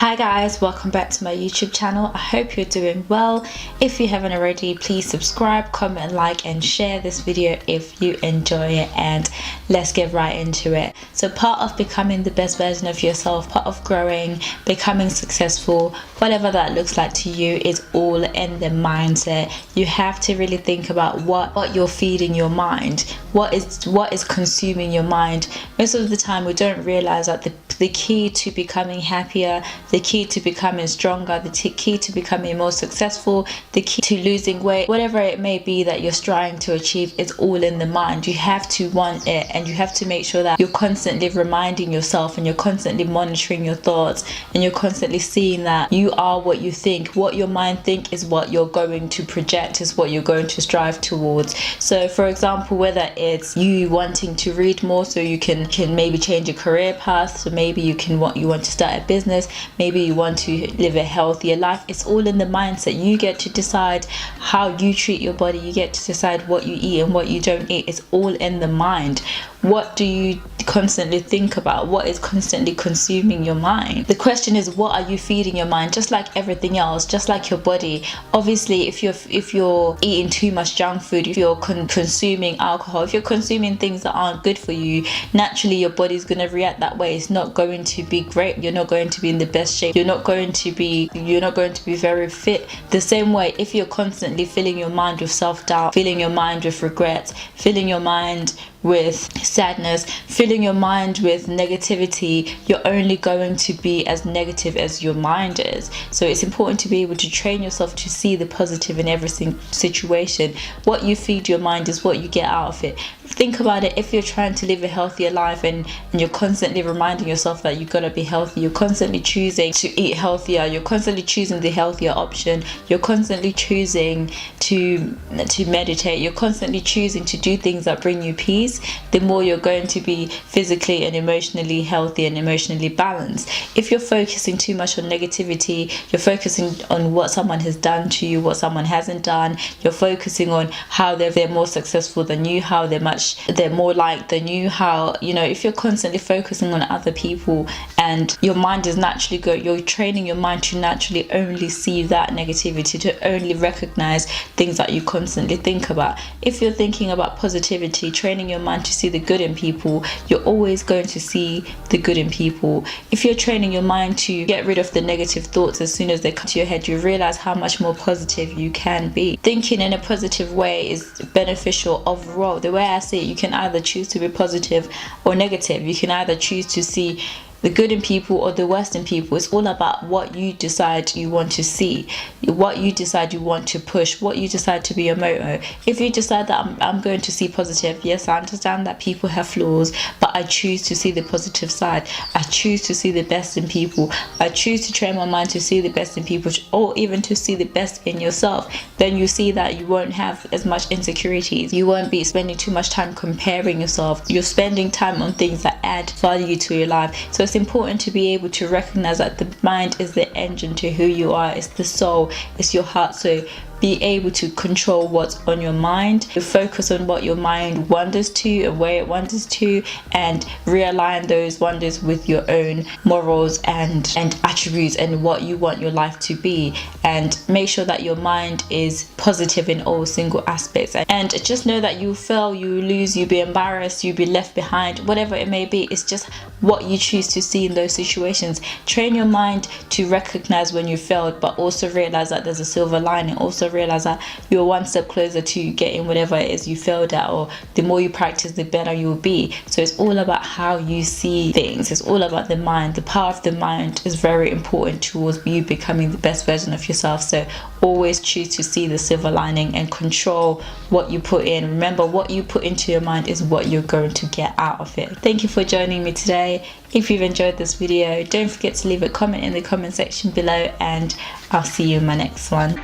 Hi guys, welcome back to my YouTube channel. I hope you're doing well. If you haven't already, please subscribe, comment, like and share this video if you enjoy it, and let's get right into it. So part of becoming the best version of yourself, part of growing, becoming successful, whatever that looks like to you, is all in the mindset. You have to really think about what you're feeding your mind, what is consuming your mind. Most of the time we don't realize that the key to becoming happier, the key to becoming stronger, the key to becoming more successful, the key to losing weight, whatever it may be that you're striving to achieve, is all in the mind. You have to want it, and you have to make sure that you're constantly reminding yourself, and you're constantly monitoring your thoughts, and you're constantly seeing that you are what you think. What your mind thinks is what you're going to project, is what you're going to strive towards. So for example, whether it's you wanting to read more so you can maybe change your career path, so maybe you want to start a business, maybe you want to live a healthier life, it's all in the mindset. You get to decide how you treat your body, you get to decide what you eat and what you don't eat. It's all in the mind. What do you constantly think about? What is constantly consuming your mind? The question is, what are you feeding your mind? Just like everything else, just like your body. Obviously, if you're eating too much junk food, if you're consuming alcohol, if you're consuming things that aren't good for you, naturally your body's going to react that way. It's not going to be great. You're not going to be in the best shape. You're not going to be very fit. The same way, if you're constantly filling your mind with self-doubt, filling your mind with regrets, filling your mind with sadness, filling your mind with negativity, you're only going to be as negative as your mind is. So it's important to be able to train yourself to see the positive in every situation. What you feed your mind is what you get out of it. Think about it. If you're trying to live a healthier life and you're constantly reminding yourself that you gotta be healthy, you're constantly choosing to eat healthier, you're constantly choosing the healthier option, you're constantly choosing to meditate, you're constantly choosing to do things that bring you peace, the more you're going to be physically and emotionally healthy and emotionally balanced. If you're focusing too much on negativity, you're focusing on what someone has done to you, what someone hasn't done, you're focusing on how they're more successful than you, how they're more liked than you, if you're constantly focusing on other people, and your mind is naturally you're training your mind to naturally only see that negativity, to only recognize things that you constantly think about. If you're thinking about positivity, training your mind to see the good in people, you're always going to see the good in people. If you're training your mind to get rid of the negative thoughts as soon as they come to your head, you realize how much more positive you can be. Thinking in a positive way is beneficial overall. The way I see it, you can either choose to be positive or negative. You can either choose to see the good in people or the worst in people. It's all about what you decide you want to see, what you decide you want to push, what you decide to be your motto. If you decide that I'm going to see positive, yes, I understand that people have flaws, but I choose to see the positive side. I choose to see the best in people. I choose to train my mind to see the best in people, or even to see the best in yourself. Then you see that you won't have as much insecurities. You won't be spending too much time comparing yourself. You're spending time on things that add value to your life. So it's important to be able to recognize that the mind is the engine to who you are. It's the soul, it's your heart. So be able to control what's on your mind. You focus on what your mind wanders to and where it wanders to, and realign those wonders with your own morals and attributes and what you want your life to be, and make sure that your mind is positive in all single aspects. And just know that you fail, you lose, you be embarrassed, you be left behind, whatever it may be. It's just what you choose to see in those situations. Train your mind to recognize when you failed, but also realize that there's a silver lining. Also realize that you're one step closer to getting whatever it is you failed at, or the more you practice, the better you will be. So it's all about how you see things. It's all about the mind. The power of the mind is very important towards you becoming the best version of yourself. So always choose to see the silver lining and control what you put in. Remember, what you put into your mind is what you're going to get out of it. Thank you for joining me today. If you've enjoyed this video, don't forget to leave a comment in the comment section below, and I'll see you in my next one.